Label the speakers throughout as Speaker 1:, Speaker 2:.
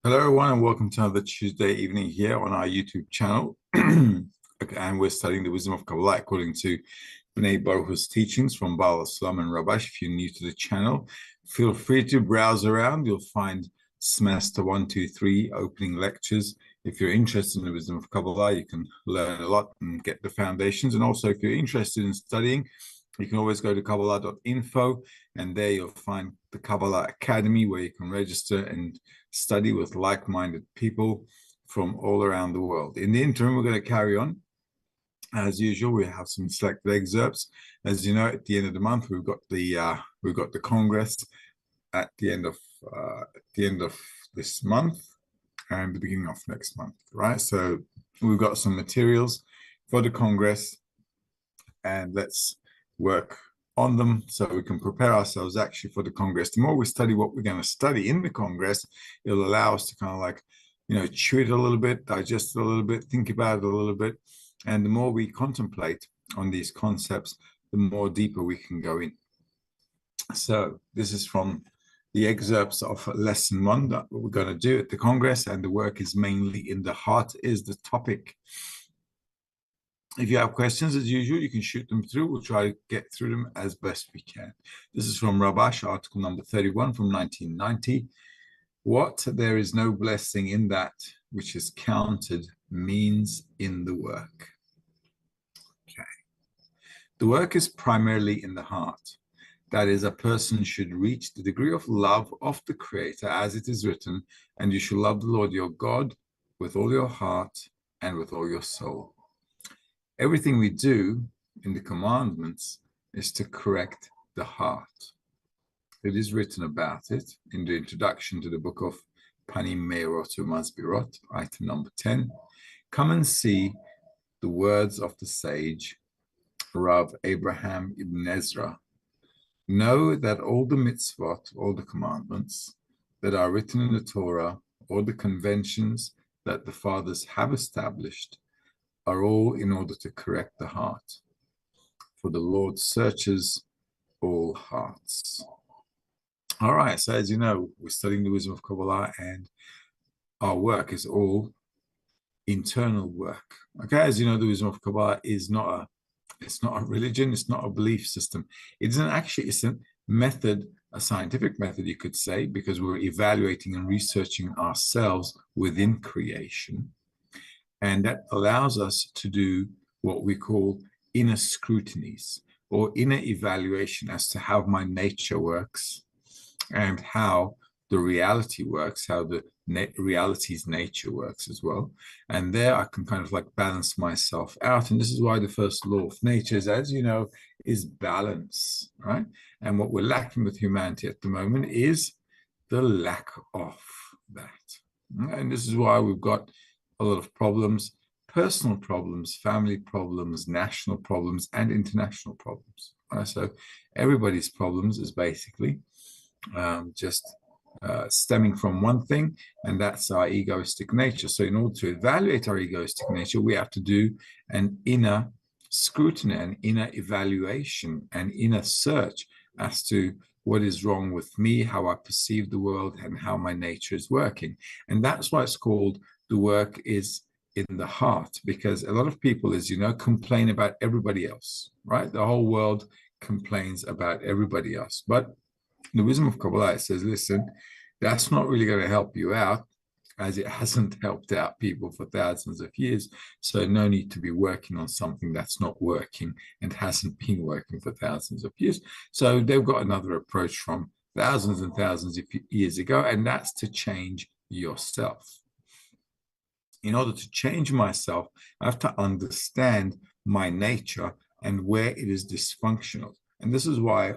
Speaker 1: Hello, everyone, and welcome to another Tuesday evening here on our YouTube channel. And we're studying the wisdom of Kabbalah according to B'nai Baruch's teachings from Baal Islam and Rabash. If you're new to the channel, feel free to browse around. You'll find semester 1, 2, 3 opening lectures. If you're interested in the wisdom of Kabbalah, you can learn a lot and get the foundations. And also, if you're interested in studying, you can always go to Kabbalah.info, and there you'll find the Kabbalah Academy where you can register and study with like-minded people from all around the world. In the interim, we're going to carry on. As usual, we have some selected excerpts. As you know, at the end of the month, we've got the Congress at the end of this month and the beginning of next month, right? So we've got some materials for the Congress, and let's work on them so we can prepare ourselves actually for the Congress. The more we study what we're going to study in the Congress, it'll allow us to kind of like, chew it a little bit, digest it a little bit, think about it a little bit. And the more we contemplate on these concepts, the more deeper we can go in. So this is from the excerpts of lesson 1 that we're going to do at the Congress, and the work is mainly in the heart is the topic. If you have questions, as usual, you can shoot them through. We'll try to get through them as best we can. This is from Rabash, article number 31 from 1990. What there is no blessing in that which is counted means in the work. Okay. The work is primarily in the heart. That is, a person should reach the degree of love of the Creator as it is written, and you shall love the Lord your God with all your heart and with all your soul. Everything we do in the commandments is to correct the heart. It is written about it in the introduction to the book of Marty.M.Meydan, item number 10. Come and see the words of the sage, Rav Abraham ibn Ezra. Know that all the mitzvot, all the commandments that are written in the Torah, or the conventions that the fathers have established, are all in order to correct the heart. For the Lord searches all hearts. All right, so as you know, we're studying the wisdom of Kabbalah, and our work is all internal work. Okay, as you know, the wisdom of Kabbalah is not a religion, it's not a belief system. It's a method, a scientific method, you could say, because we're evaluating and researching ourselves within creation. And that allows us to do what we call inner scrutinies or inner evaluation as to how my nature works and how the reality works, how the reality's nature works as well. And there I can kind of like balance myself out. And this is why the first law of nature is, as you know, is balance, right? And what we're lacking with humanity at the moment is the lack of that. And this is why we've got a lot of problems, personal problems, family problems, national problems, and international problems. So everybody's problems is basically stemming from one thing, and that's our egoistic nature. So in order to evaluate our egoistic nature, we have to do an inner scrutiny, an inner evaluation, an inner search as to what is wrong with me, how I perceive the world, and how my nature is working. And that's why it's called the work is in the heart, because a lot of people, as you know, complain about everybody else, right? The whole world complains about everybody else. But the wisdom of Kabbalah says, listen, that's not really going to help you out, as it hasn't helped out people for thousands of years. So no need to be working on something that's not working and hasn't been working for thousands of years. So they've got another approach from thousands and thousands of years ago, and that's to change yourself. In order to change myself, I have to understand my nature and where it is dysfunctional. And this is why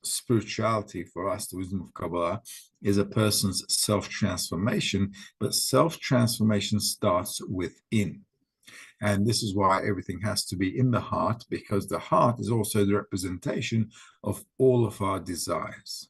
Speaker 1: spirituality for us, the wisdom of Kabbalah, is a person's self-transformation, but self-transformation starts within. And this is why everything has to be in the heart, because the heart is also the representation of all of our desires.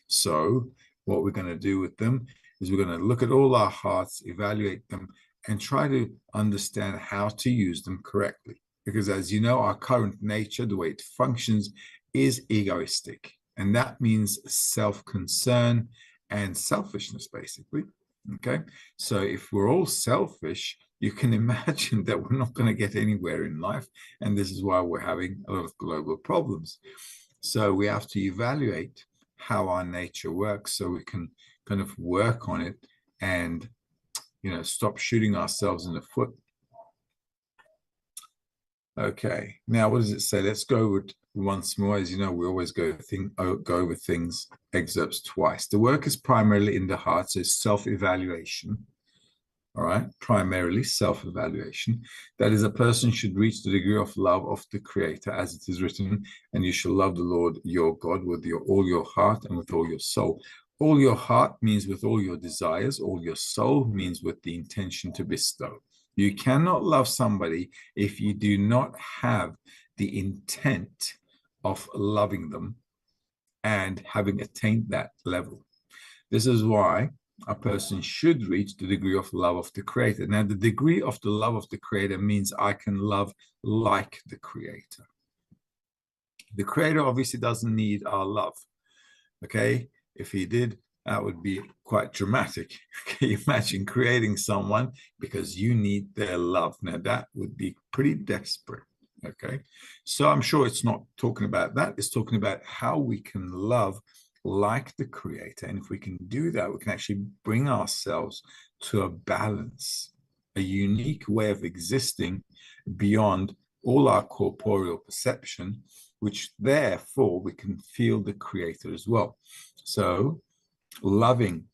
Speaker 1: So what we're going to do with them is we're going to look at all our hearts, evaluate them, and try to understand how to use them correctly. Because as you know, our current nature, the way it functions, is egoistic. And that means self-concern and selfishness, basically. Okay, so if we're all selfish, you can imagine that we're not going to get anywhere in life. And this is why we're having a lot of global problems. So we have to evaluate how our nature works so we can kind of work on it and, stop shooting ourselves in the foot. Okay, now what does it say? Let's go with once more. As you know, we always go over things, excerpts twice. The work is primarily in the heart, so it's self-evaluation. All right, primarily self-evaluation. That is, a person should reach the degree of love of the Creator, as it is written, and you shall love the Lord your God with all your heart and with all your soul. All your heart means with all your desires. All your soul means with the intention to bestow. You cannot love somebody if you do not have the intent of loving them and having attained that level. This is why a person should reach the degree of love of the Creator. Now, the degree of the love of the Creator means I can love like the Creator. The Creator obviously doesn't need our love. Okay, if he did, that would be quite dramatic. Can you imagine creating someone because you need their love? Now, that would be pretty desperate. Okay, so I'm sure it's not talking about that. It's talking about how we can love like the Creator. And if we can do that, we can actually bring ourselves to a balance, a unique way of existing beyond all our corporeal perception, which therefore we can feel the Creator as well. So loving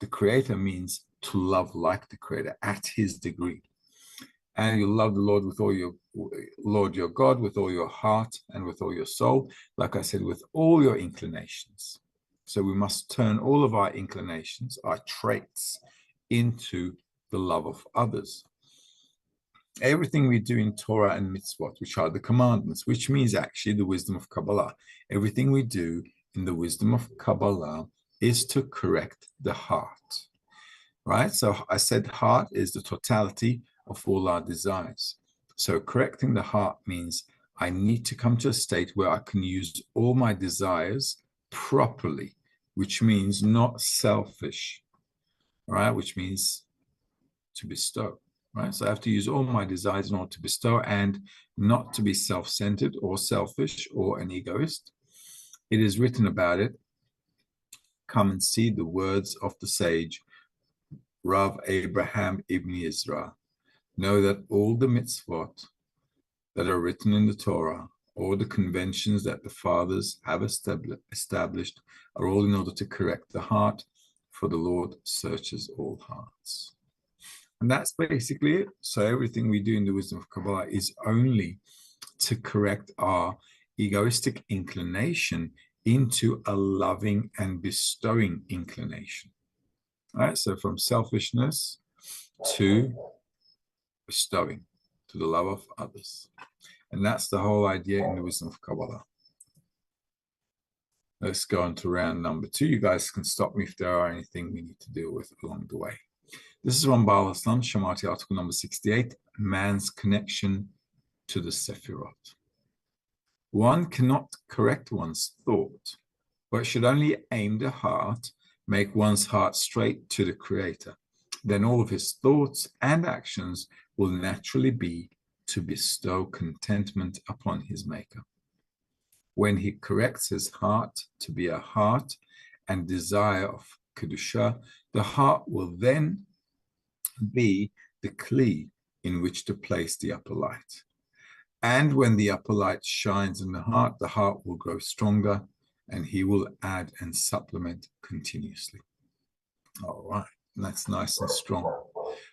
Speaker 1: the Creator means to love like the Creator at his degree. And you love the Lord with all your Lord your God, with all your heart and with all your soul, like I said, with all your inclinations. So we must turn all of our inclinations, our traits, into the love of others. Everything we do in Torah and mitzvot, which are the commandments, which means actually the wisdom of Kabbalah, everything we do in the wisdom of Kabbalah is to correct the heart, right? So I said heart is the totality of all our desires. So correcting the heart means I need to come to a state where I can use all my desires properly, which means not selfish, right? Which means to bestow, right? So I have to use all my desires in order to bestow and not to be self-centered or selfish or an egoist. It is written about it. Come and see the words of the sage Rav Abraham Ibn Israel. Know that all the mitzvot that are written in the Torah, all the conventions that the fathers have established, are all in order to correct the heart, for the Lord searches all hearts. And that's basically it. So everything we do in the wisdom of Kabbalah is only to correct our egoistic inclination into a loving and bestowing inclination. All right, so from selfishness to bestowing, to the love of others. And that's the whole idea in the wisdom of Kabbalah. Let's go on to round number 2. You guys can stop me if there are anything we need to deal with along the way. This is from Baal Haslam, Shamati, article number 68, man's connection to the Sephirot. One cannot correct one's thought, but should only aim the heart, make one's heart straight to the Creator. Then all of his thoughts and actions will naturally be to bestow contentment upon his Maker. When he corrects his heart to be a heart and desire of Kedusha, the heart will then be the kli in which to place the upper light. And when the upper light shines in the heart will grow stronger, and he will add and supplement continuously. All right, that's nice and strong.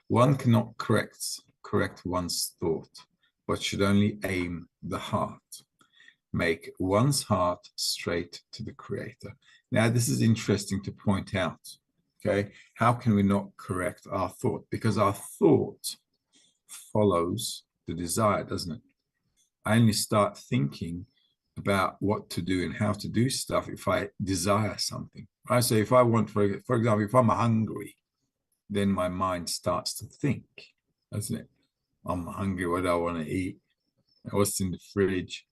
Speaker 1: One cannot correct one's thought, but should only aim the heart. Make one's heart straight to the Creator. Now, this is interesting to point out. Okay, how can we not correct our thought? Because our thought follows the desire, doesn't it? I only start thinking about what to do and how to do stuff if I desire something. Right? So if I want, for example, if I'm hungry, then my mind starts to think, doesn't it? I'm hungry, what do I want to eat? What's in the fridge?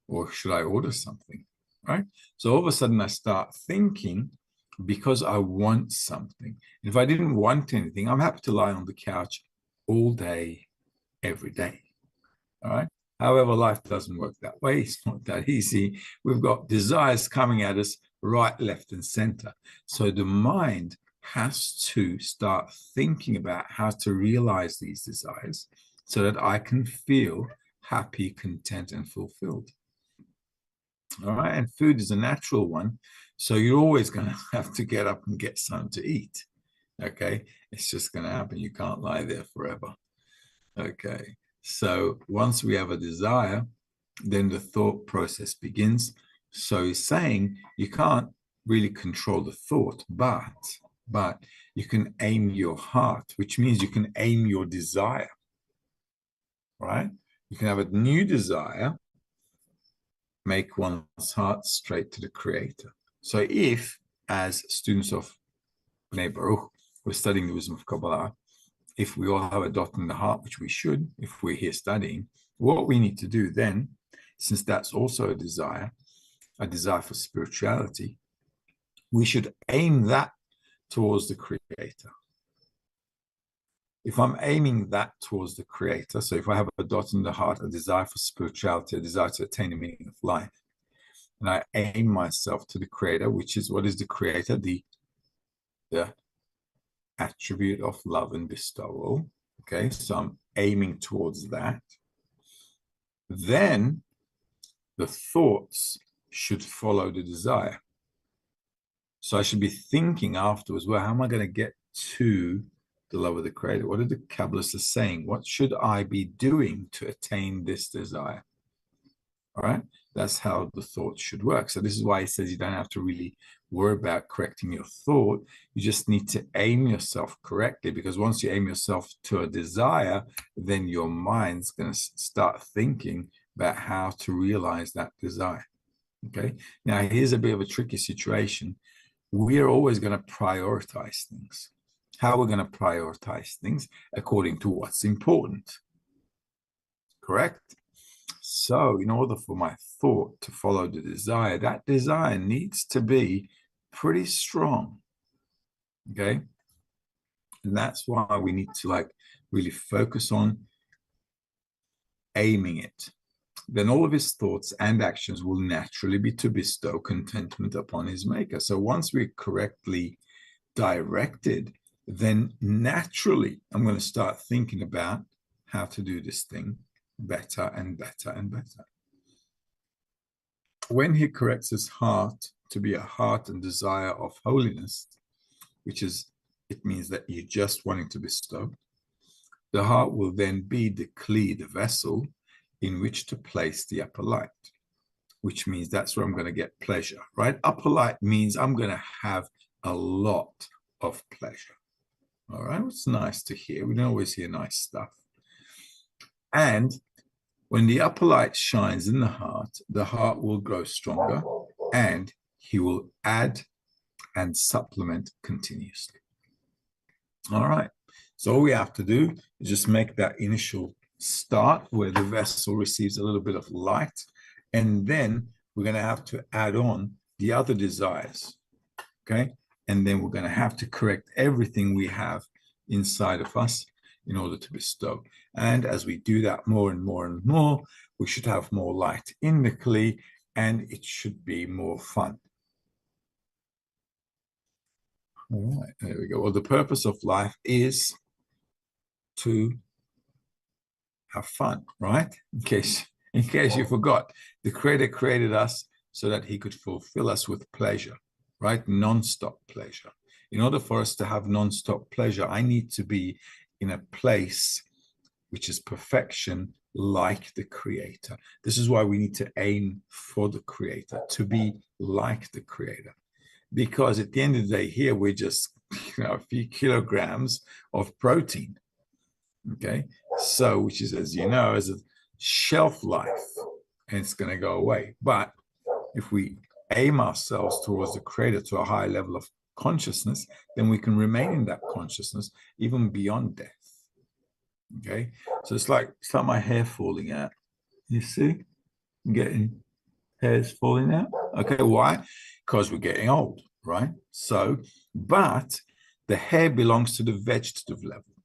Speaker 1: Or should I order something? Right? So all of a sudden I start thinking, because I want something. If I didn't want anything, I'm happy to lie on the couch all day, every day. All right. However, life doesn't work that way. It's not that easy. We've got desires coming at us right, left, and center. So the mind has to start thinking about how to realize these desires so that I can feel happy, content, and fulfilled. All right. And food is a natural one. So you're always going to have to get up and get something to eat. Okay. It's just going to happen. You can't lie there forever. Okay. So once we have a desire, then the thought process begins. So he's saying you can't really control the thought, but you can aim your heart, which means you can aim your desire, right? You can have a new desire, make one's heart straight to the Creator. So if, as students of Bnei Baruch, we're studying the wisdom of Kabbalah, if we all have a dot in the heart, which we should, if we're here studying, what we need to do then, since that's also a desire for spirituality, we should aim that towards the Creator. If I'm aiming that towards the Creator, so if I have a dot in the heart, a desire for spirituality, a desire to attain the meaning of life, and I aim myself to the Creator, which is, what is the Creator? The attribute of love and bestowal. Okay, so I'm aiming towards that. Then the thoughts should follow the desire. So I should be thinking afterwards, well, how am I going to get to the love of the Creator? What are the Kabbalists saying? What should I be doing to attain this desire? All right, that's how the thought should work. So this is why he says you don't have to really worry about correcting your thought. You just need to aim yourself correctly, because once you aim yourself to a desire, then your mind's going to start thinking about how to realize that desire. Okay, now here's a bit of a tricky situation. We are always going to prioritize things. How we're going to prioritize things? According to what's important. Correct? So in order for my thought to follow the desire, that desire needs to be pretty strong. Okay? And that's why we need to really focus on aiming it. Then all of his thoughts and actions will naturally be to bestow contentment upon his maker. So once we're correctly directed, then naturally I'm going to start thinking about how to do this thing better and better and better. When he corrects his heart to be a heart and desire of holiness, which is, it means that you're just wanting to bestow, the heart will then be the kli, the vessel, in which to place the upper light, which means that's where I'm going to get pleasure, right? Upper light means I'm going to have a lot of pleasure. All right, it's nice to hear. We don't always hear nice stuff. And when the upper light shines in the heart will grow stronger, and he will add and supplement continuously. All right, so all we have to do is just make that initial start where the vessel receives a little bit of light, and then we're going to have to add on the other desires. Okay, and then we're going to have to correct everything we have inside of us in order to bestow. And as we do that more and more and more, we should have more light in the kli, and it should be more fun. All right, there we go. Well, the purpose of life is to have fun, right? In case you forgot, the Creator created us so that he could fulfill us with pleasure, right? Non-stop pleasure. In order for us to have non-stop pleasure, I need to be in a place which is perfection, like the Creator. This is why we need to aim for the Creator, to be like the Creator. Because at the end of the day, here we're just a few kilograms of protein. Okay, so which is, as you know, as a shelf life, and it's going to go away. But if we aim ourselves towards the Creator, to a higher level of consciousness, then we can remain in that consciousness even beyond death. Okay, so it's like my hair falling out. You see, I'm getting hairs falling out. Okay, why? Because we're getting old. right? So, but the hair belongs to the vegetative level.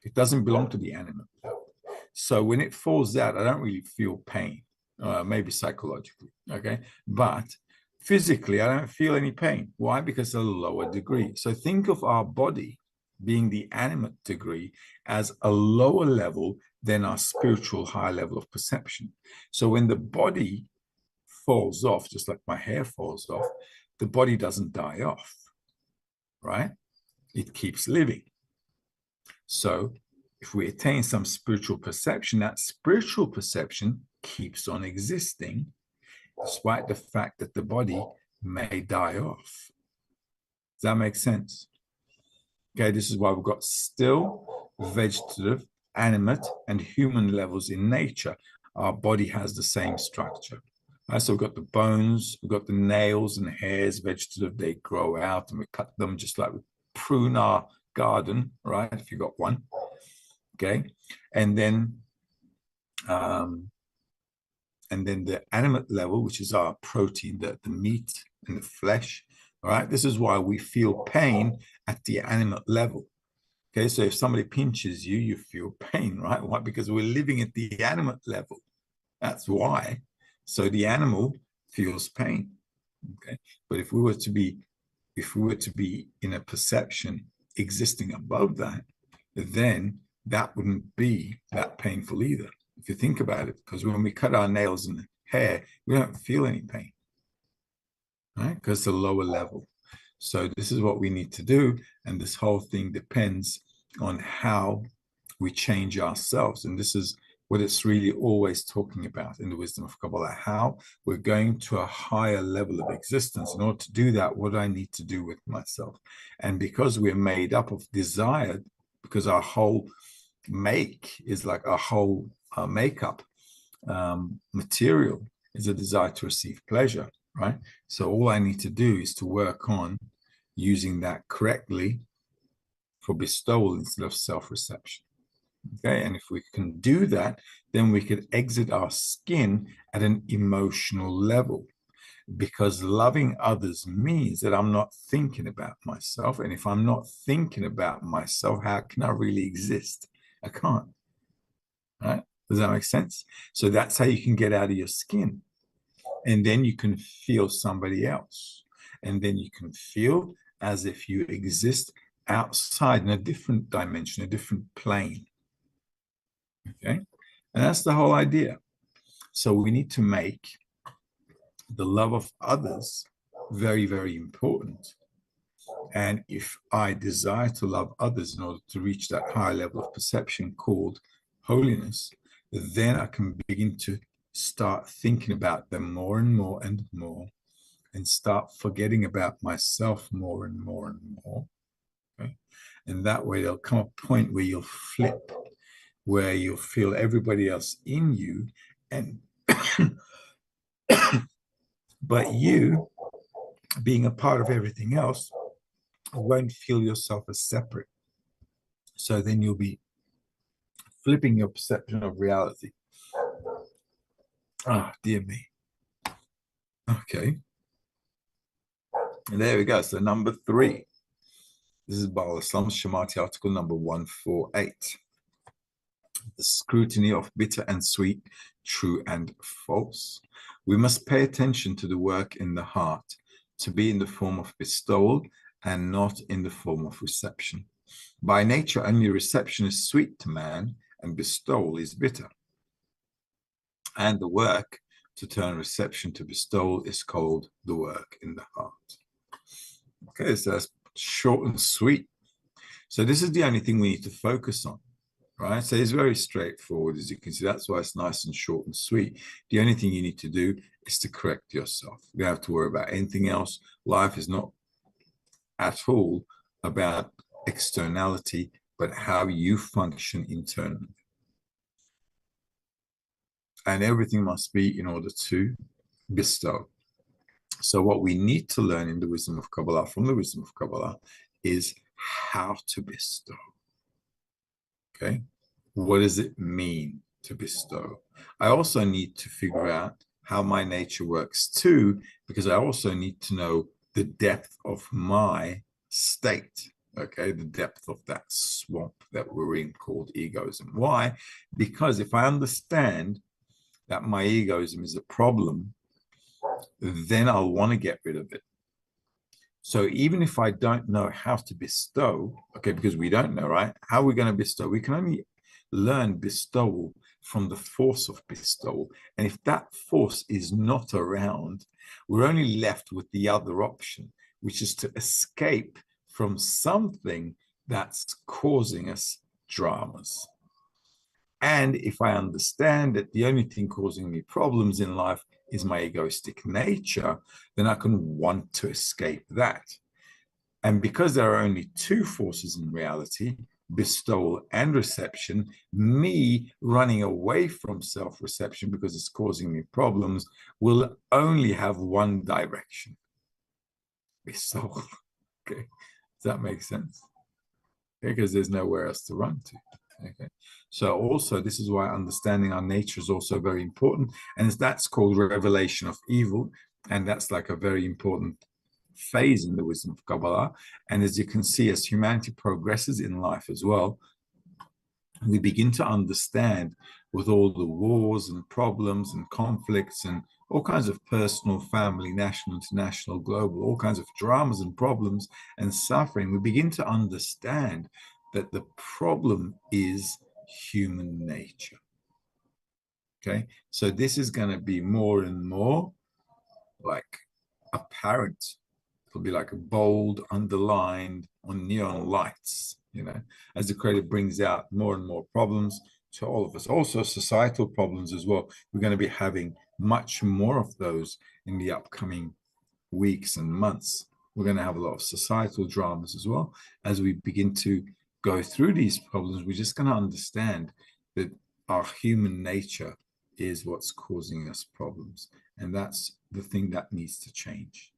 Speaker 1: It doesn't belong to the animate level. So when it falls out, I don't really feel pain, maybe psychologically, okay? But physically, I don't feel any pain. Why? Because at a lower degree. So think of our body being the animate degree as a lower level than our spiritual high level of perception. So when the body falls off, just like my hair falls off, the body doesn't die off, right? It keeps living. So if we attain some spiritual perception, that spiritual perception keeps on existing, despite the fact that the body may die off. Does that make sense? Okay, this is why we've got still, vegetative, animate, and human levels in nature. Our body has the same structure. So we've got the bones, we've got the nails and hairs, vegetative, they grow out and we cut them just like we prune our garden, right? If you got one, okay? And then the animate level, which is our protein, the meat and the flesh, all right? This is why we feel pain at the animate level. Okay, so if somebody pinches you, you feel pain, right? Why? Because we're living at the animate level. That's why. So the animal feels pain. Okay, but if we were to be in a perception existing above that, then that wouldn't be that painful either. If you think about it, because when we cut our nails and hair, we don't feel any pain, right? Because it's a lower level. So this is what we need to do. And this whole thing depends on how we change ourselves. And this is what it's really always talking about in the wisdom of Kabbalah, how we're going to a higher level of existence. In order to do that, what do I need to do with myself? And because we're made up of desire, because our whole make is like our whole makeup material is a desire to receive pleasure, right? So all I need to do is to work on using that correctly for bestowal instead of self-reception. Okay, and if we can do that, then we could exit our skin at an emotional level, because loving others means that I'm not thinking about myself. And if I'm not thinking about myself, how can I really exist? I can't. Right? Does that make sense? So that's how you can get out of your skin. And then you can feel somebody else. And then you can feel as if you exist outside in a different dimension, a different plane. Okay, and that's the whole idea. So we need to make the love of others very, very important. And if I desire to love others in order to reach that high level of perception called holiness, then I can begin to start thinking about them more and more and more, and start forgetting about myself more and more and more. Okay? And that way there'll come a point where you'll flip, where you'll feel everybody else in you, and but you, being a part of everything else, won't feel yourself as separate. So then you'll be flipping your perception of reality. Ah, dear me. Okay. And there we go. So number 3. This is Baal Islam's Shemati article number 148. The scrutiny of bitter and sweet, true and false. We must pay attention to the work in the heart to be in the form of bestowal and not in the form of reception. By nature, only reception is sweet to man and bestowal is bitter. And the work to turn reception to bestowal is called the work in the heart. Okay, so that's short and sweet. So this is the only thing we need to focus on. Right, so it's very straightforward, as you can see. That's why it's nice and short and sweet. The only thing you need to do is to correct yourself. You don't have to worry about anything else. Life is not at all about externality, but how you function internally. And everything must be in order to bestow. So what we need to learn in the wisdom of Kabbalah, from the wisdom of Kabbalah, is how to bestow. Okay, what does it mean to bestow? I also need to figure out how my nature works too, because I also need to know the depth of my state, okay, the depth of that swamp that we're in called egoism. Why? Because if I understand that my egoism is a problem, then I'll want to get rid of it. So even if I don't know how to bestow, okay, because we don't know, right? How are we going to bestow? We can only learn bestowal from the force of bestowal. And if that force is not around, we're only left with the other option, which is to escape from something that's causing us dramas. And if I understand that the only thing causing me problems in life is my egoistic nature, then I can want to escape that. And because there are only two forces in reality, bestowal and reception, me running away from self-reception because it's causing me problems will only have one direction. Bestowal. Okay. Does that make sense? Okay, because there's nowhere else to run to. Okay. So also, this is why understanding our nature is also very important. And that's called revelation of evil. And that's like a very important phase in the wisdom of Kabbalah. And as you can see, as humanity progresses in life as well, we begin to understand with all the wars and problems and conflicts and all kinds of personal, family, national, international, global, all kinds of dramas and problems and suffering, we begin to understand that the problem is human nature. Okay, so this is going to be more and more like apparent. It'll be like a bold, underlined on neon lights, you know, as the creator brings out more and more problems to all of us. Also, societal problems as well. We're going to be having much more of those in the upcoming weeks and months. We're going to have a lot of societal dramas as well. As we begin to go through these problems, we're just going to understand that our human nature is what's causing us problems. And that's the thing that needs to change.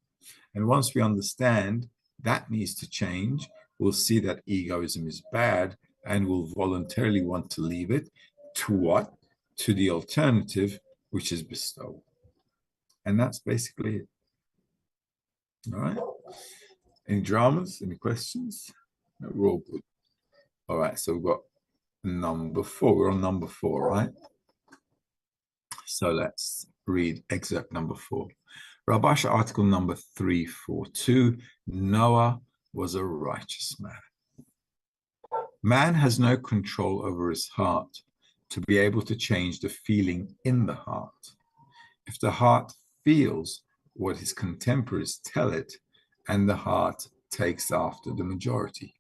Speaker 1: And once we understand that needs to change, we'll see that egoism is bad and we'll voluntarily want to leave it. To what? To the alternative, which is bestowal. And that's basically it. All right. Any dramas? Any questions? No, we're all good. All right. So we've got number 4. We're on number 4, right? So let's read excerpt number 4. Rabash article number 342, Noah was a righteous man. Man has no control over his heart to be able to change the feeling in the heart. If the heart feels what his contemporaries tell it, and the heart takes after the majority.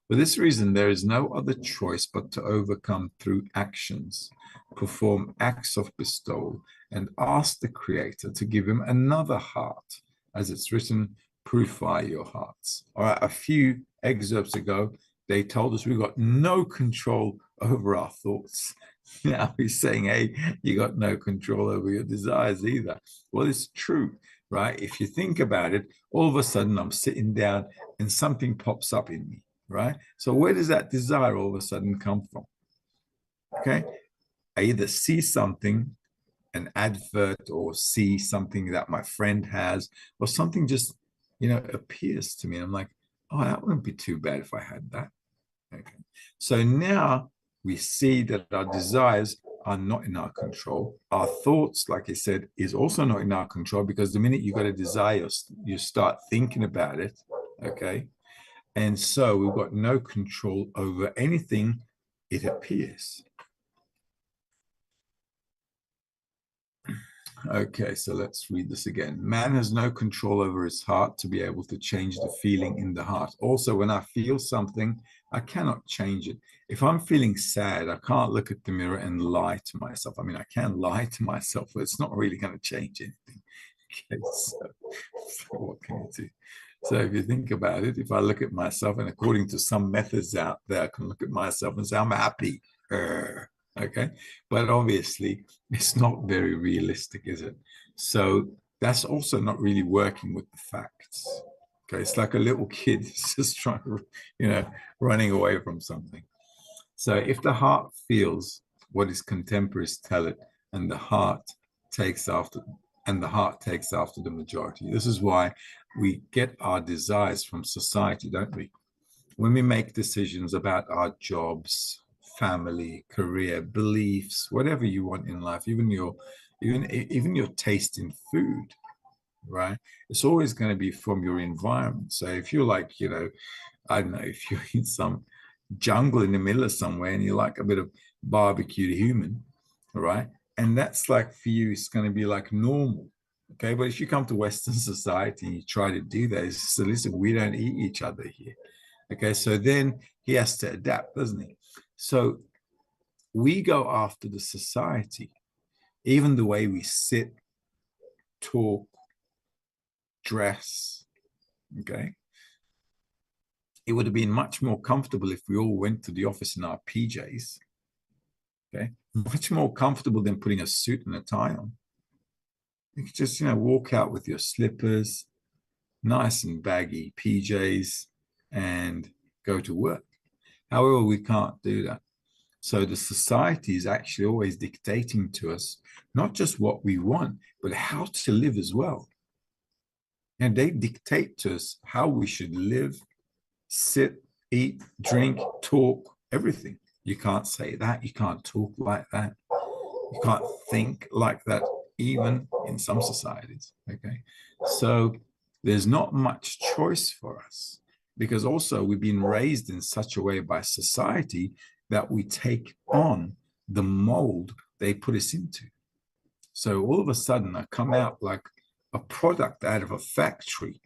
Speaker 1: For this reason, there is no other choice but to overcome through actions, perform acts of bestowal, and ask the Creator to give him another heart. As it's written, purify your hearts. All right, a few excerpts ago, they told us we've got no control over our thoughts. Now he's saying, hey, you got no control over your desires either. Well, it's true, right? If you think about it, all of a sudden I'm sitting down and something pops up in me, right? So where does that desire all of a sudden come from? Okay, I either see something, an advert, or see something that my friend has, or something just, you know, appears to me. I'm like, oh, that wouldn't be too bad if I had that. Okay, so now we see that our desires are not in our control. Our thoughts, like I said, is also not in our control, because the minute you got a desire, you start thinking about it. Okay, and so we've got no control over anything, it appears. Okay, so let's read this again. Man has no control over his heart to be able to change the feeling in the heart. Also, when I feel something, I cannot change it. If I'm feeling sad, I can't look at the mirror and lie to myself. I mean, I can lie to myself, but it's not really going to change anything. Okay, so what can you do? So if you think about it, if I look at myself, and according to some methods out there, I can look at myself and say, I'm happy. Okay, but obviously it's not very realistic, is it? So that's also not really working with the facts. Okay, it's like a little kid just trying to, you know, running away from something. So if the heart feels what his contemporaries tell it, and the heart takes after the majority. This is why we get our desires from society, don't we? When we make decisions about our jobs, family, career, beliefs, whatever you want in life, even your taste in food, right? It's always going to be from your environment. So if you're like, I don't know, if you're in some jungle in the middle of somewhere and you like a bit of barbecued human, right? And that's like for you, it's going to be like normal. Okay. But if you come to Western society and you try to do that, it's just, listen, we don't eat each other here. Okay. So then he has to adapt, doesn't he? So we go after the society, even the way we sit, talk, dress. Okay. It would have been much more comfortable if we all went to the office in our PJs. Okay. Much more comfortable than putting a suit and a tie on. You could just, walk out with your slippers, nice and baggy PJs, and go to work. However, we can't do that. So the society is actually always dictating to us, not just what we want, but how to live as well. And they dictate to us how we should live, sit, eat, drink, talk, everything. You can't say that. You can't talk like that. You can't think like that, even in some societies. Okay. So there's not much choice for us because also we've been raised in such a way by society that we take on the mold they put us into. So all of a sudden, I come out like a product out of a factory,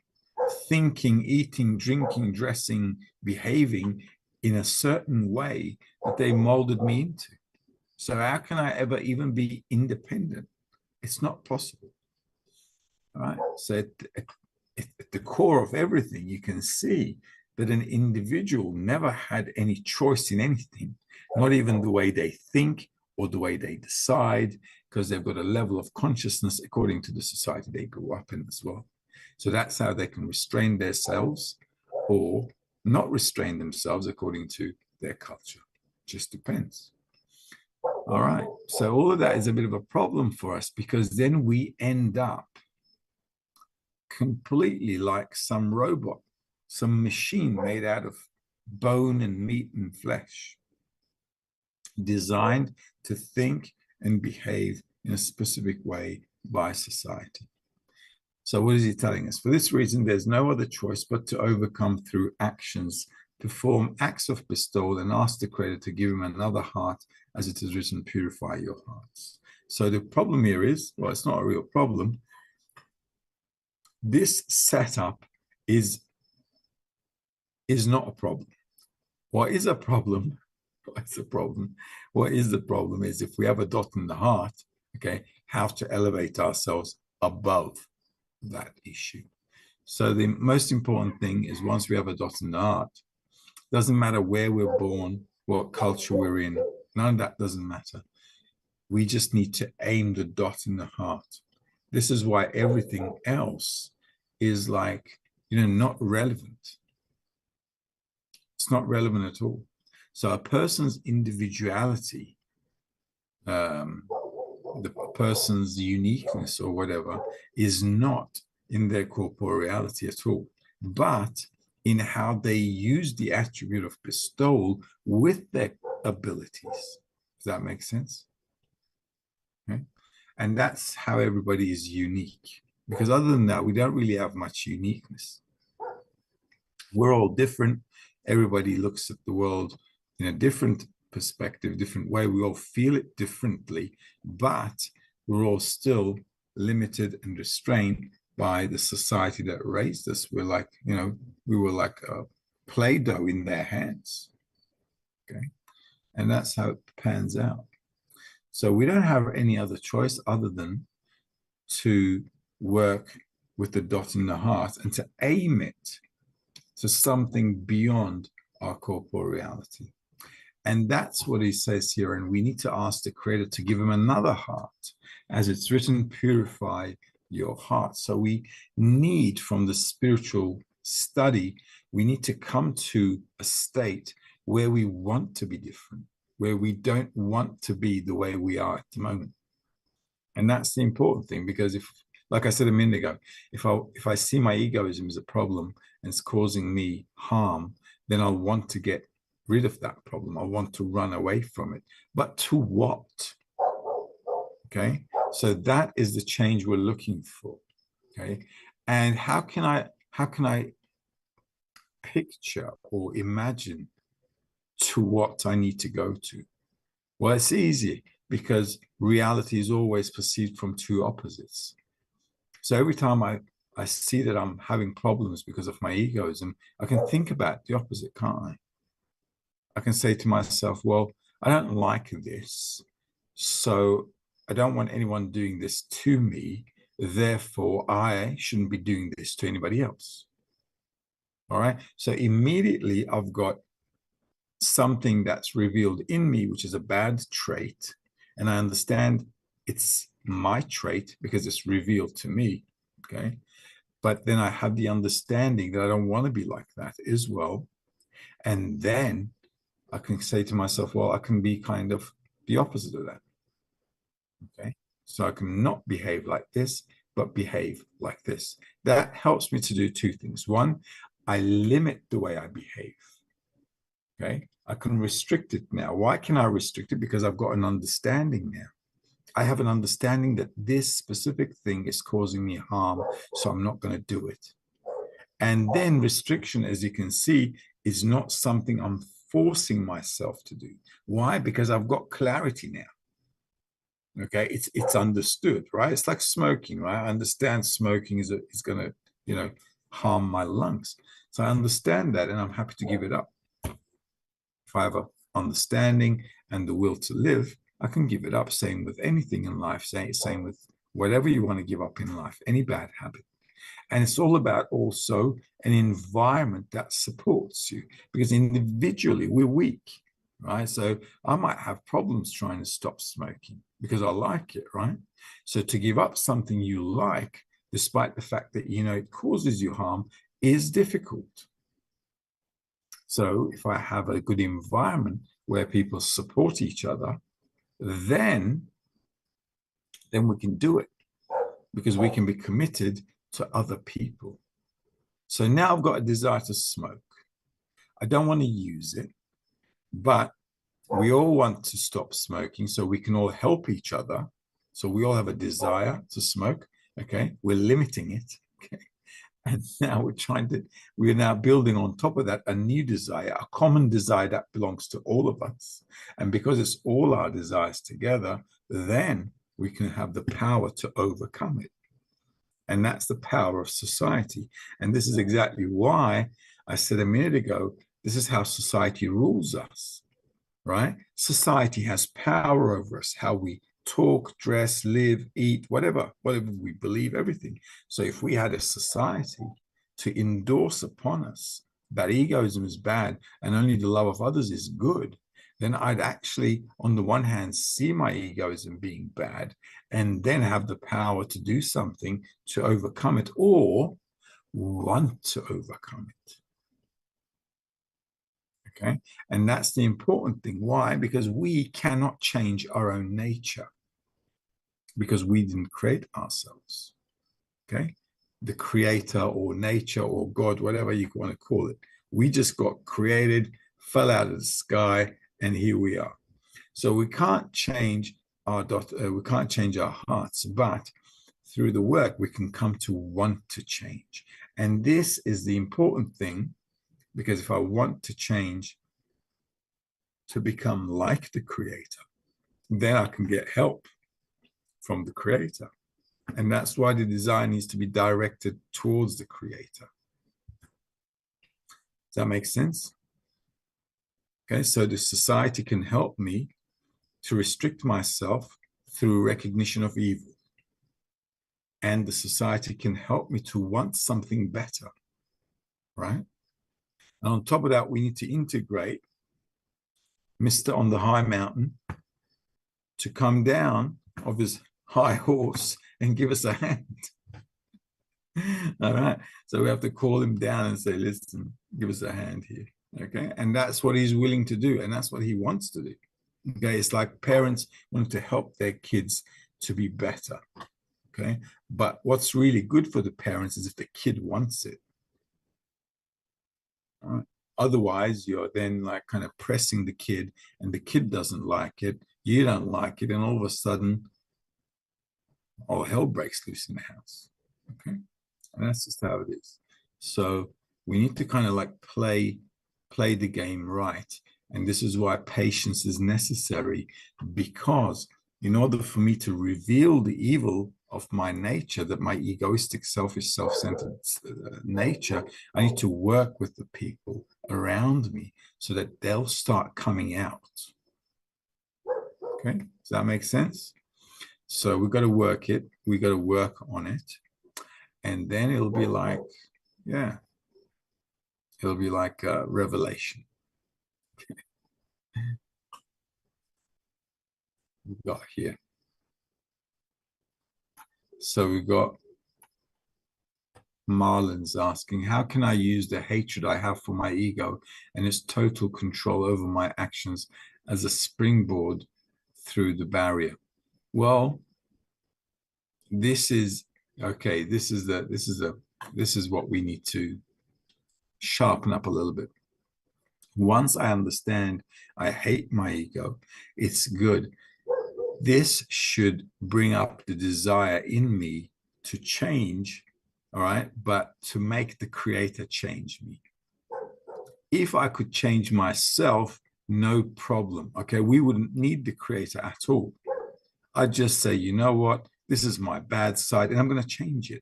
Speaker 1: thinking, eating, drinking, dressing, behaving in a certain way that they molded me into. So how can I ever even be independent? It's not possible. All right. So at the core of everything, you can see that an individual never had any choice in anything, not even the way they think or the way they decide, because they've got a level of consciousness according to the society they grew up in as well. So that's how they can restrain themselves or not restrain themselves according to their culture. Just depends. All right. So all of that is a bit of a problem for us because then we end up completely like some robot, some machine made out of bone and meat and flesh, designed to think and behave in a specific way by society. So what is he telling us? For this reason, there's no other choice but to overcome through actions, perform acts of bestowal and ask the Creator to give him another heart, as it is written, purify your hearts. So the problem here is, well, it's not a real problem. This setup is not a problem. What is a problem? What's the problem? What is the problem is if we have a dot in the heart, okay, how to elevate ourselves above that issue. So the most important thing is once we have a dot in the heart, doesn't matter where we're born, what culture we're in, none of that doesn't matter. We just need to aim the dot in the heart. This is why everything else is like, not relevant. It's not relevant at all. So a person's individuality, the person's uniqueness or whatever, is not in their corporeality at all, but in how they use the attribute of bestowal with their abilities. Does that make sense? Okay. And that's how everybody is unique. Because other than that, we don't really have much uniqueness. We're all different. Everybody looks at the world in a different perspective, different way. We all feel it differently, but we're all still limited and restrained by the society that raised us. We're like, we were like a Play-Doh in their hands. Okay. And that's how it pans out. So we don't have any other choice other than to work with the dot in the heart and to aim it to something beyond our corporeality. And that's what he says here. And we need to ask the Creator to give him another heart. As it's written, purify your heart. So we need, from the spiritual study, we need to come to a state where we want to be different, where we don't want to be the way we are at the moment. And that's the important thing, because if like I said a minute ago, if I see my egoism as a problem and it's causing me harm, then I'll want to get rid of that problem. I want to run away from it. But to what? Okay. So that is the change we're looking for. Okay. And how can I picture or imagine to what I need to go to? Well, it's easy because reality is always perceived from two opposites. So every time I see that I'm having problems because of my egoism, I can think about the opposite, can't I? I can say to myself, well, I don't like this. So I don't want anyone doing this to me. Therefore, I shouldn't be doing this to anybody else. All right. So immediately I've got something that's revealed in me, which is a bad trait. And I understand it's my trait because it's revealed to me. Okay. But then I have the understanding that I don't want to be like that as well. And then I can say to myself, well, I can be kind of the opposite of that. Okay. So I can not behave like this, but behave like this. That helps me to do two things. One, I limit the way I behave. Okay. I can restrict it now. Why can I restrict it? Because I've got an understanding now. I have an understanding that this specific thing is causing me harm, so I'm not going to do it. And then restriction, as you can see, is not something I'm forcing myself to do. Why? Because I've got clarity now. Okay, it's understood, right? It's like smoking, right? I understand smoking is going to, harm my lungs. So I understand that, and I'm happy to give it up. If I have an understanding and the will to live, I can give it up. Same with anything in life. Same with whatever you want to give up in life, any bad habit. And it's all about also an environment that supports you, because individually we're weak, right? So I might have problems trying to stop smoking because I like it, right? So to give up something you like, despite the fact that it causes you harm, is difficult. So if I have a good environment where people support each other, then we can do it, because we can be committed to other people. So now I've got a desire to smoke. I don't want to use it, but we all want to stop smoking so we can all help each other. So we all have a desire to smoke. Okay. We're limiting it. Okay. And now we're now building on top of that a new desire, a common desire that belongs to all of us. And because it's all our desires together, then we can have the power to overcome it. And that's the power of society. And this is exactly why I said a minute ago, this is how society rules us, right? Society has power over us, how we talk, dress, live, eat, whatever we believe, everything. So if we had a society to endorse upon us that egoism is bad and only the love of others is good, then I'd actually, on the one hand, see my egoism being bad and then have the power to do something to overcome it, or want to overcome it. Okay. And that's the important thing. Why? Because we cannot change our own nature, because we didn't create ourselves. Okay. The creator or nature or God, whatever you want to call it, we just got created, fell out of the sky, and here we are. So we can't change our hearts, but through the work we can come to want to change. And this is the important thing, because if I want to change to become like the creator, then I can get help from the creator. And that's why the design needs to be directed towards the creator. Does that make sense? Okay, so the society can help me to restrict myself through recognition of evil. And the society can help me to want something better, right? And on top of that, we need to integrate Mr. on the high mountain to come down of his high horse and give us a hand. All right. So we have to call him down and say, listen, give us a hand here. Okay. And that's what he's willing to do. And that's what he wants to do. Okay. It's like parents wanting to help their kids to be better. Okay. But what's really good for the parents is if the kid wants it. All right. Otherwise, you're then like kind of pressing the kid, and the kid doesn't like it. You don't like it. And all of a sudden, all hell breaks loose in the house. Okay. And that's just how it is. So we need to kind of like play the game right. And this is why patience is necessary, because in order for me to reveal the evil of my nature, that my egoistic, selfish, self-centered nature, I need to work with the people around me so that they'll start coming out. Okay, does that make sense? So we've got to work it. We've got to work on it. And then it'll be like, yeah, it'll be like a revelation. We've got here. So we've got Marlon's asking, how can I use the hatred I have for my ego and its total control over my actions as a springboard through the barrier? Well, this is okay. This is what we need to sharpen up a little bit. Once I understand I hate my ego, it's good. This should bring up the desire in me to change, all right, but to make the creator change me. If I could change myself, no problem. Okay, we wouldn't need the creator at all. I'd just say, you know what, this is my bad side, and I'm going to change it.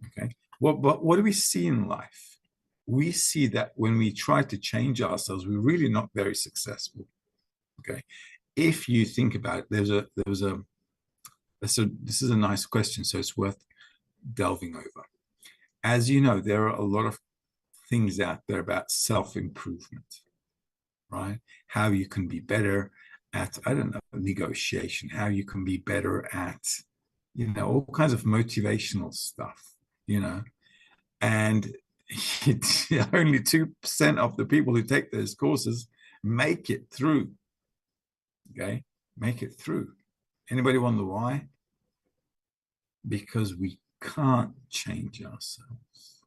Speaker 1: Okay, but what do we see in life? We see that when we try to change ourselves, we're really not very successful. Okay, if you think about it, this is a nice question, so it's worth delving over. As you know, there are a lot of things out there about self-improvement, right? How you can be better at, I don't know, negotiation, how you can be better at, all kinds of motivational stuff, and only 2% of the people who take those courses make it through. Okay, make it through. Anybody wonder why? Because we can't change ourselves.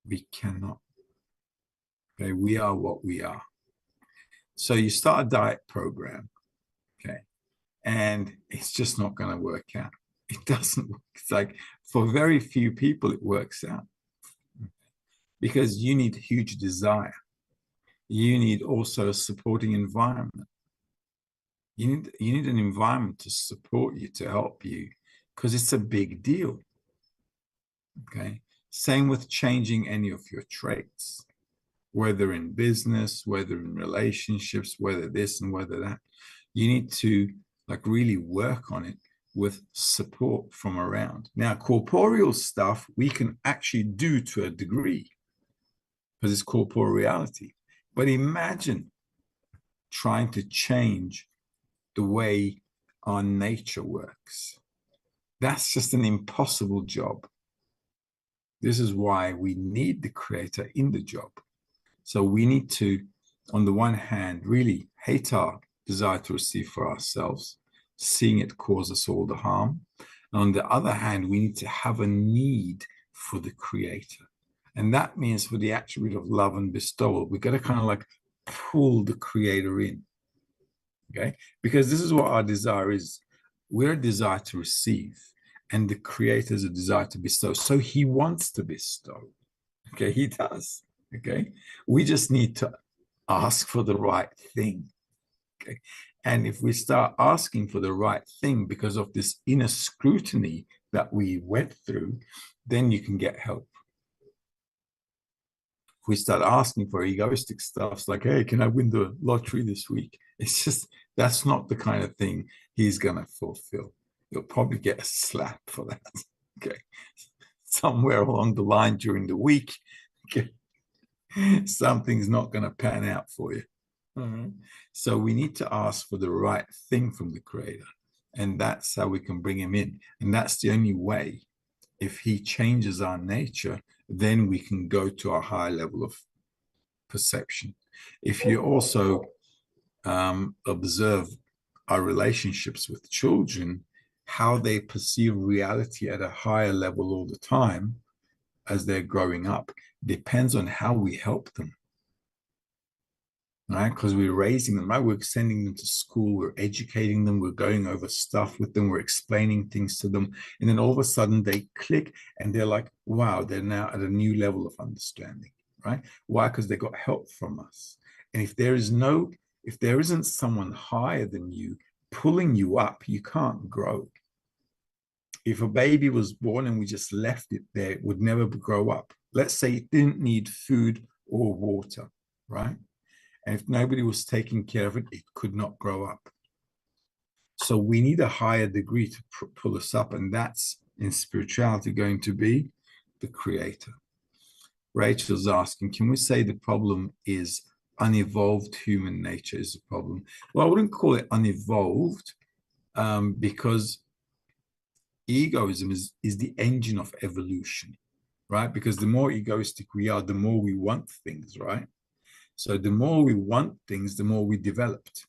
Speaker 1: We cannot. Okay, we are what we are. So you start a diet program, okay, and it's just not going to work out. It doesn't work. It's like for very few people, it works out because you need huge desire. You need also a supporting environment. You need an environment to support you, to help you, because it's a big deal. Okay. Same with changing any of your traits, whether in business, whether in relationships, whether this and whether that. You need to like really work on it with support from around. Now, corporeal stuff we can actually do to a degree because it's corporeality. But imagine trying to change the way our nature works. That's just an impossible job. This is why we need the creator in the job. So we need to, on the one hand, really hate our desire to receive for ourselves, seeing it cause us all the harm. And on the other hand, we need to have a need for the creator. And that means for the attribute of love and bestowal, we've got to kind of like pull the creator in. Okay, because this is what our desire is. We're a desire to receive, and the creator is a desire to bestow. So he wants to bestow. Okay, he does. Okay, we just need to ask for the right thing. Okay, and if we start asking for the right thing because of this inner scrutiny that we went through, then you can get help. If we start asking for egoistic stuff, like, hey, can I win the lottery this week? It's just, that's not the kind of thing he's going to fulfill. You'll probably get a slap for that. Okay. Somewhere along the line during the week, okay, something's not going to pan out for you. So we need to ask for the right thing from the creator. And that's how we can bring him in. And that's the only way. If he changes our nature, then we can go to a high level of perception. If you also observe our relationships with children, how they perceive reality at a higher level all the time as they're growing up depends on how we help them, right? Because we're raising them, right? We're sending them to school, we're educating them, we're going over stuff with them, we're explaining things to them. And then all of a sudden they click and they're like, wow, they're now at a new level of understanding, right? Why? Because they got help from us. And if there isn't someone higher than you pulling you up, you can't grow. If a baby was born and we just left it there, it would never grow up. Let's say it didn't need food or water, right? And if nobody was taking care of it, it could not grow up. So we need a higher degree to pull us up. And that's in spirituality going to be the creator. Rachel's asking, can we say the problem is unevolved human nature is the problem? Well, I wouldn't call it unevolved because egoism is the engine of evolution, right? Because the more egoistic we are, the more we want things, right? So the more we want things, the more we developed,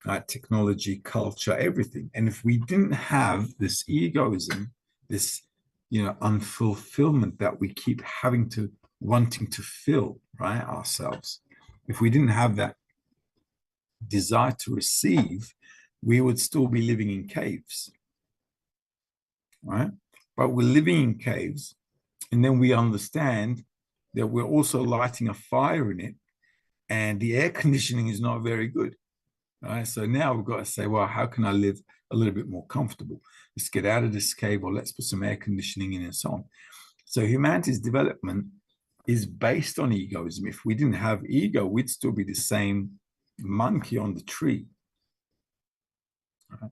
Speaker 1: right? Technology, culture, everything. And if we didn't have this egoism, this, unfulfillment that we keep wanting to fill, right, ourselves, if we didn't have that desire to receive, we would still be living in caves, right? But we're living in caves, and then we understand that we're also lighting a fire in it, and the air conditioning is not very good. Right? So now we've got to say, well, how can I live a little bit more comfortable? Let's get out of this cave, or let's put some air conditioning in, and so on. So humanity's development is based on egoism. If we didn't have ego, we'd still be the same monkey on the tree. Right?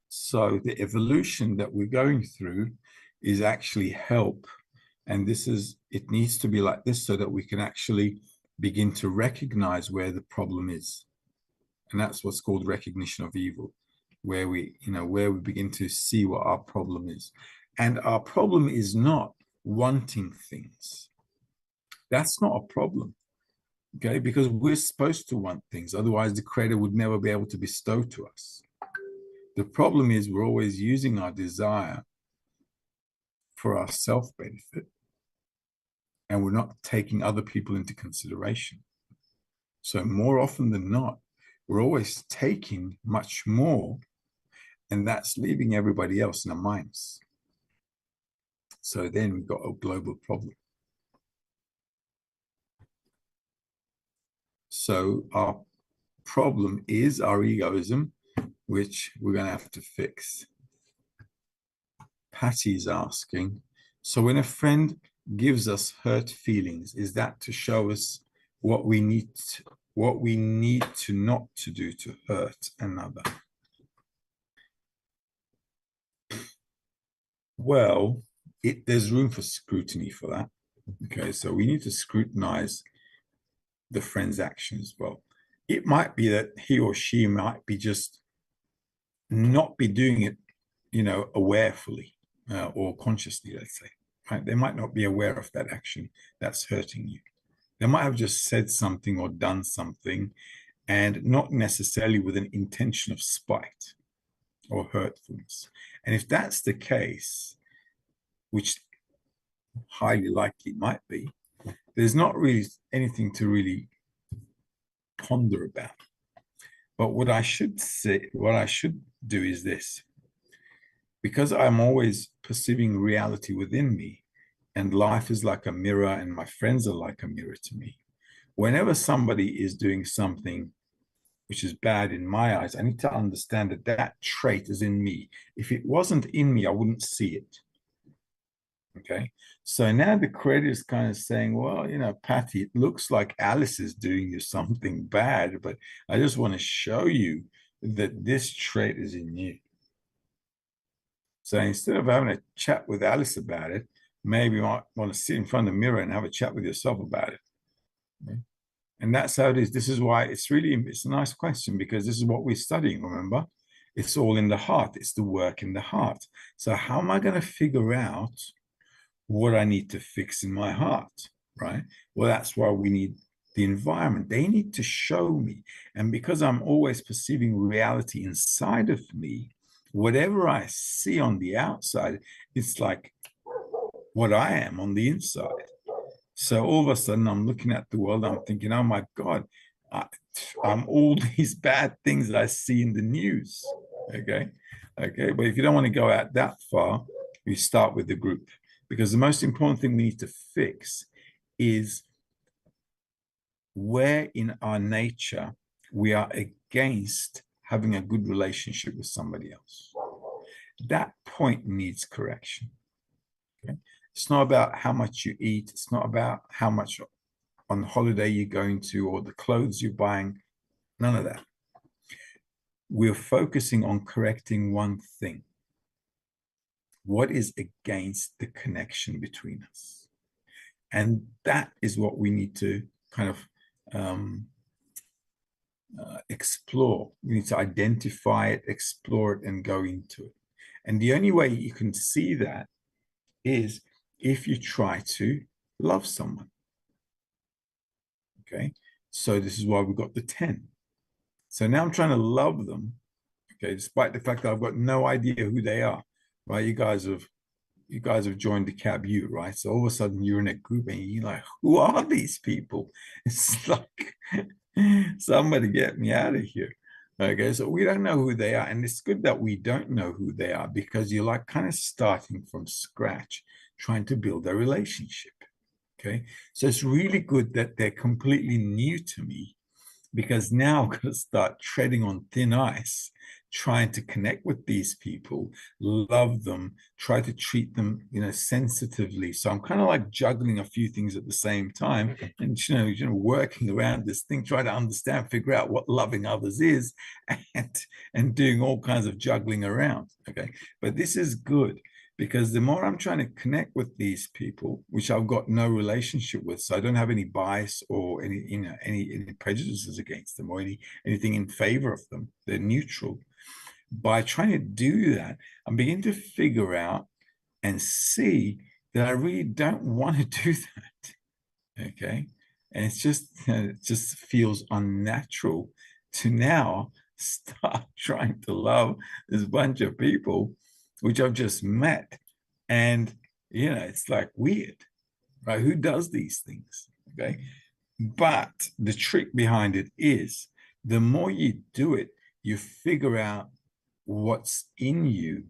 Speaker 1: So the evolution that we're going through is actually help. And it needs to be like this so that we can actually begin to recognize where the problem is. And that's what's called recognition of evil, where we begin to see what our problem is. And our problem is not wanting things. That's not a problem, okay? Because we're supposed to want things. Otherwise, the Creator would never be able to bestow to us. The problem is we're always using our desire for our self-benefit, and we're not taking other people into consideration. So more often than not, we're always taking much more, and that's leaving everybody else in a minus. So then we've got a global problem. So our problem is our egoism, which we're going to have to fix. Patty's asking, so when a friend gives us hurt feelings, is that to show us what we need to not to do to hurt another? Well, there's room for scrutiny for that. Okay, so we need to scrutinize the friend's actions as well. It might be that he or she might be just not be doing it, awarefully or consciously, let's say. Right? They might not be aware of that action that's hurting you. They might have just said something or done something, and not necessarily with an intention of spite or hurtfulness. And if that's the case, which highly likely might be, there's not really anything to really ponder about. But what I should do is this. Because I'm always perceiving reality within me, and life is like a mirror, and my friends are like a mirror to me. Whenever somebody is doing something which is bad in my eyes, I need to understand that that trait is in me. If it wasn't in me, I wouldn't see it. Okay. So now the Creator is kind of saying, well, Patty, it looks like Alice is doing you something bad, but I just want to show you that this trait is in you. So instead of having a chat with Alice about it, maybe you might want to sit in front of the mirror and have a chat with yourself about it. Okay? And that's how it is. This is why it's a nice question, because this is what we're studying, remember? It's all in the heart. It's the work in the heart. So how am I going to figure out what I need to fix in my heart, right? Well, that's why we need the environment. They need to show me. And because I'm always perceiving reality inside of me, whatever I see on the outside, it's like what I am on the inside. So all of a sudden, I'm looking at the world, I'm thinking, oh my God, I, I'm all these bad things that I see in the news. Okay. Okay. But if you don't want to go out that far, we start with the group, because the most important thing we need to fix is where in our nature we are against having a good relationship with somebody else. That point needs correction. Okay? It's not about how much you eat. It's not about how much on holiday you're going to or the clothes you're buying. None of that. We're focusing on correcting one thing. What is against the connection between us? And that is what we need to kind of explore. We need to identify it, explore it, and go into it. And the only way you can see that is if you try to love someone. Okay, so this is why we've got the 10. So now I'm trying to love them, okay, despite the fact that I've got no idea who they are, right? You guys have joined the Cab U, right? So all of a sudden you're in a group and you're like, who are these people? It's like, somebody get me out of here. Okay, so we don't know who they are. And it's good that we don't know who they are, because you're like kind of starting from scratch, trying to build a relationship. Okay, so it's really good that they're completely new to me, because now I'm going to start treading on thin ice, trying to connect with these people, love them, try to treat them, sensitively. So I'm kind of like juggling a few things at the same time, and working around this thing, trying to understand, figure out what loving others is, and doing all kinds of juggling around. Okay, but this is good, because the more I'm trying to connect with these people, which I've got no relationship with, so I don't have any bias or any prejudices against them or anything in favor of them. They're neutral. By trying to do that, I'm beginning to figure out and see that I really don't want to do that. Okay, and it's just it just feels unnatural to now start trying to love this bunch of people which I've just met. And, it's like weird, right? Who does these things? Okay. But the trick behind it is the more you do it, you figure out what's in you,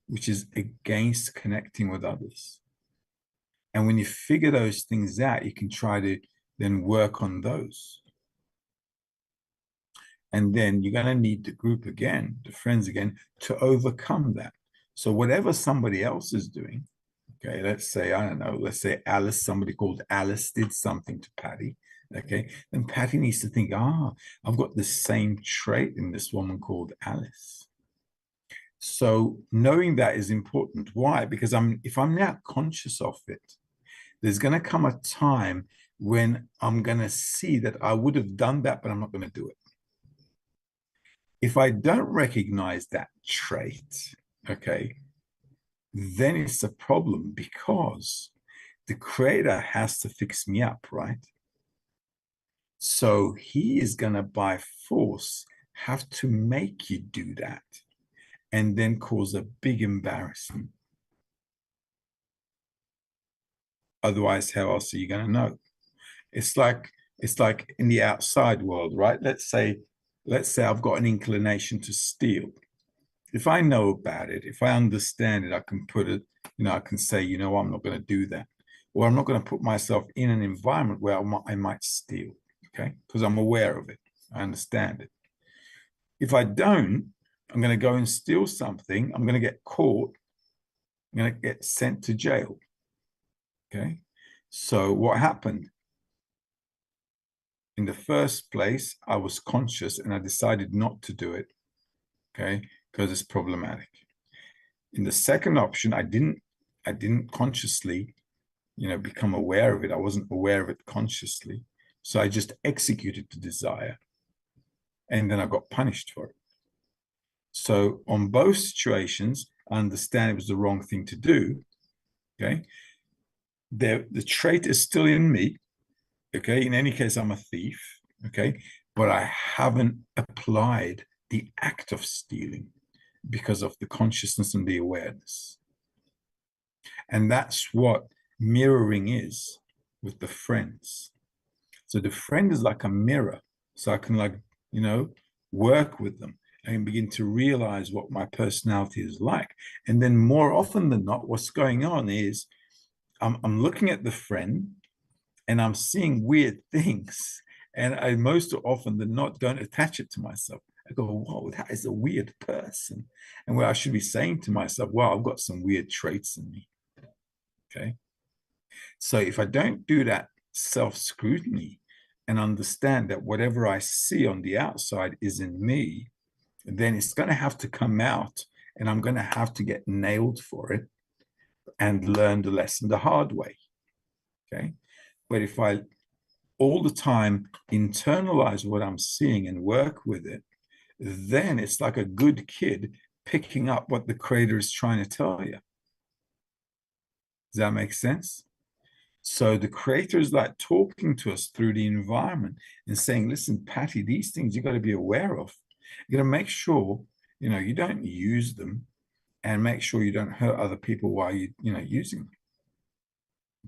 Speaker 1: which is against connecting with others. And when you figure those things out, you can try to then work on those. And then you're going to need the group again, the friends again, to overcome that. So whatever somebody else is doing, okay, let's say, I don't know, let's say Alice, somebody called Alice did something to Patty, okay, then Patty needs to think, I've got the same trait in this woman called Alice. So knowing that is important. Why? Because if I'm now conscious of it, there's going to come a time when I'm going to see that I would have done that, but I'm not going to do it. If I don't recognize that trait, okay, then it's a problem, because the creator has to fix me up, right? So he is going to, by force, have to make you do that and then cause a big embarrassment. Otherwise, how else are you going to know? It's like in the outside world, right? Let's say I've got an inclination to steal. If I know about it, if I understand it, I can put it, I can say, I'm not going to do that. Or I'm not going to put myself in an environment where I might steal, okay? Because I'm aware of it. I understand it. If I don't, I'm going to go and steal something. I'm going to get caught. I'm going to get sent to jail, okay? So what happened? In the first place, I was conscious and I decided not to do it, okay? Because it's problematic. In the second option, I didn't consciously, become aware of it. I wasn't aware of it consciously. So I just executed the desire. And then I got punished for it. So on both situations, I understand it was the wrong thing to do. Okay. The trait is still in me. Okay. In any case, I'm a thief. Okay. But I haven't applied the act of stealing. because of the consciousness and the awareness. And that's what mirroring is with the friends. So the friend is like a mirror. So I can, like, work with them and begin to realize what my personality is like. And then more often than not, what's going on is I'm looking at the friend and I'm seeing weird things. And I most often than not don't attach it to myself. I go, whoa, that is a weird person. And where I should be saying to myself, wow, I've got some weird traits in me. Okay. So if I don't do that self-scrutiny and understand that whatever I see on the outside is in me, then it's going to have to come out and I'm going to have to get nailed for it and learn the lesson the hard way. Okay. But if I all the time internalize what I'm seeing and work with it, then it's like a good kid picking up what the creator is trying to tell you. Does that make sense? So the creator is like talking to us through the environment and saying, listen, Patty, these things you got to be aware of. You got to make sure, you don't use them, and make sure you don't hurt other people while using them.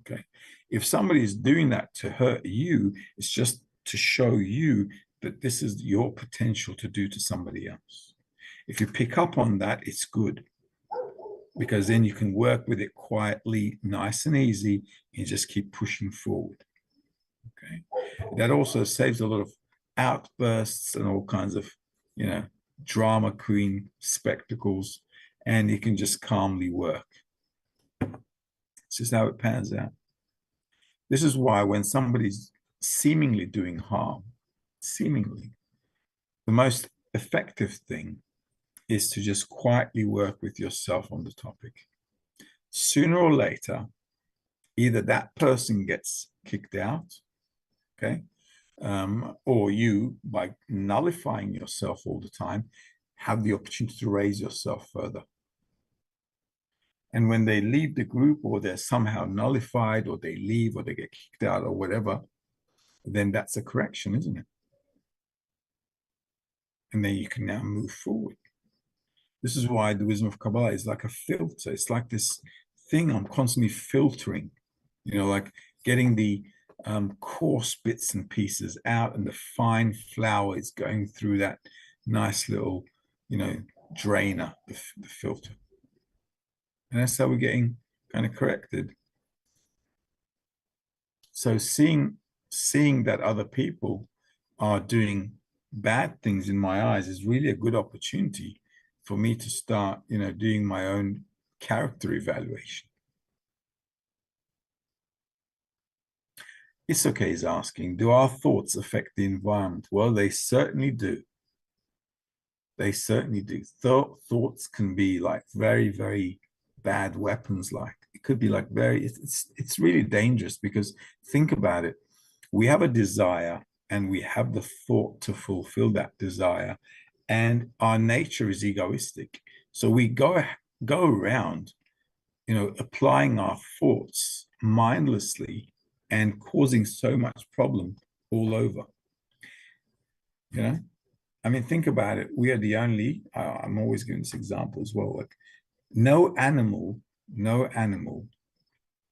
Speaker 1: Okay. If somebody is doing that to hurt you, it's just to show you that this is your potential to do to somebody else. If you pick up on that, it's good, because then you can work with it quietly, nice and easy, and just keep pushing forward. Okay. That also saves a lot of outbursts and all kinds of, drama queen spectacles, and you can just calmly work. It's just how it pans out. This is why when somebody's seemingly doing harm, the most effective thing is to just quietly work with yourself on the topic. Sooner or later, either that person gets kicked out, okay, or you, by nullifying yourself all the time, have the opportunity to raise yourself further. And when they leave the group, or they're somehow nullified, or they leave, or they get kicked out, or whatever, then that's a correction, isn't it? And then you can now move forward. This is why the wisdom of Kabbalah is like a filter. It's like this thing I'm constantly filtering, like getting the coarse bits and pieces out, and the fine flour is going through that nice little, drainer, the filter. And that's how we're getting kind of corrected. So seeing that other people are doing bad things in my eyes is really a good opportunity for me to start, doing my own character evaluation. Isoke is asking, do our thoughts affect the environment? Well, they certainly do. They certainly do. Thoughts can be like very, very bad weapons. Like it could be like it's really dangerous, because think about it. We have a desire and we have the thought to fulfill that desire, and our nature is egoistic. So we go around, applying our thoughts mindlessly and causing so much problem all over. I mean, think about it. We are the only, I'm always giving this example as well. Like no animal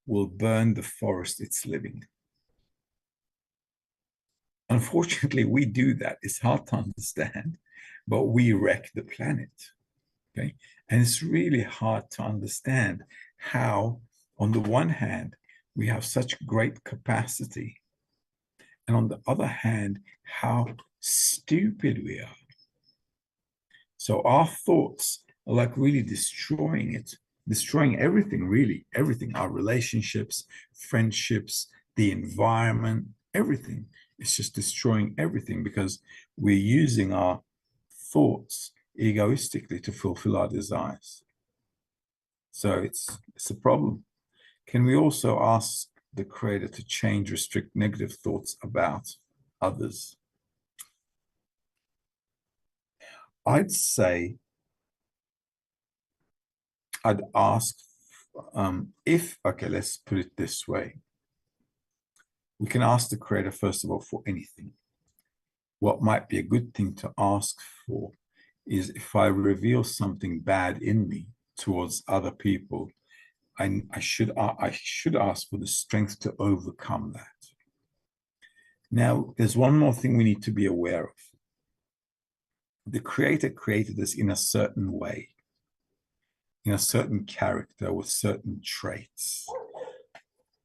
Speaker 1: will burn the forest it's living. Unfortunately, we do that. It's hard to understand, but we wreck the planet. Okay. And it's really hard to understand how, on the one hand, we have such great capacity, and on the other hand, how stupid we are. So our thoughts are like really destroying everything, really, everything, our relationships, friendships, the environment, everything. It's just destroying everything, because we're using our thoughts egoistically to fulfill our desires. So it's a problem. Can we also ask the creator to change, restrict negative thoughts about others? I'd say I'd ask okay, let's put it this way. We can ask the creator, first of all, for anything. What might be a good thing to ask for is if I reveal something bad in me towards other people, I should ask for the strength to overcome that. Now, there's one more thing we need to be aware of. The Creator created us in a certain way, in a certain character with certain traits.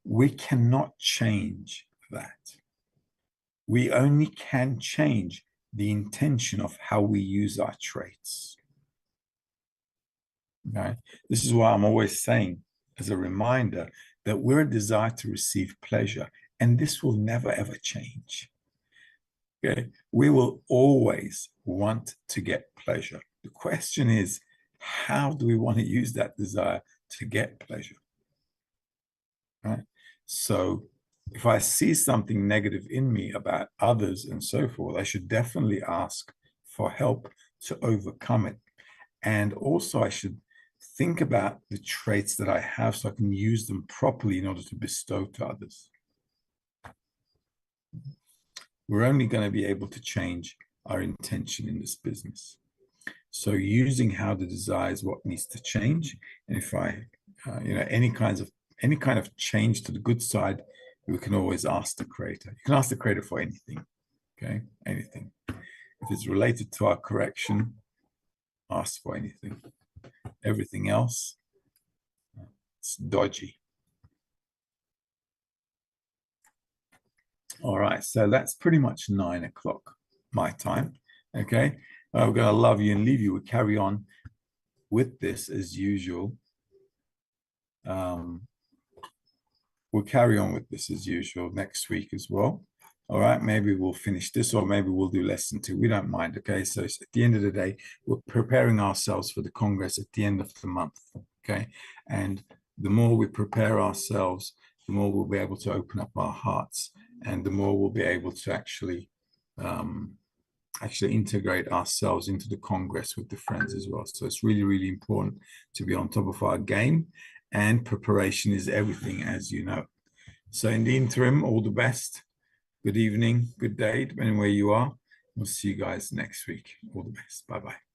Speaker 1: We cannot change that. We only can change the intention of how we use our traits. Okay? This is why I'm always saying, as a reminder, that we're designed to receive pleasure, and this will never ever change. Okay? We will always want to get pleasure. The question is, how do we want to use that desire to get pleasure? Right? So if I see something negative in me about others and so forth, I should definitely ask for help to overcome it. And also I should think about the traits that I have so I can use them properly in order to bestow to others. We're only going to be able to change our intention in this business. So using how the desire is what needs to change. And if I, any kind of change to the good side, we can always ask the Creator. You can ask the Creator for anything, okay? Anything. If it's related to our correction, ask for anything. Everything else, it's dodgy. All right, so that's pretty much 9 o'clock my time, okay? We're going to love you and leave you. We carry on with this as usual. We'll carry on with this as usual next week as well. All right, maybe we'll finish this or maybe we'll do lesson 2. We don't mind, okay? So at the end of the day, we're preparing ourselves for the Congress at the end of the month, okay? And the more we prepare ourselves, the more we'll be able to open up our hearts and the more we'll be able to actually integrate ourselves into the Congress with the friends as well. So it's really, really important to be on top of our game, and preparation is everything, as you know. So in the interim, all the best. Good evening, good day, depending where you are. We'll see you guys next week. All the best. Bye-bye.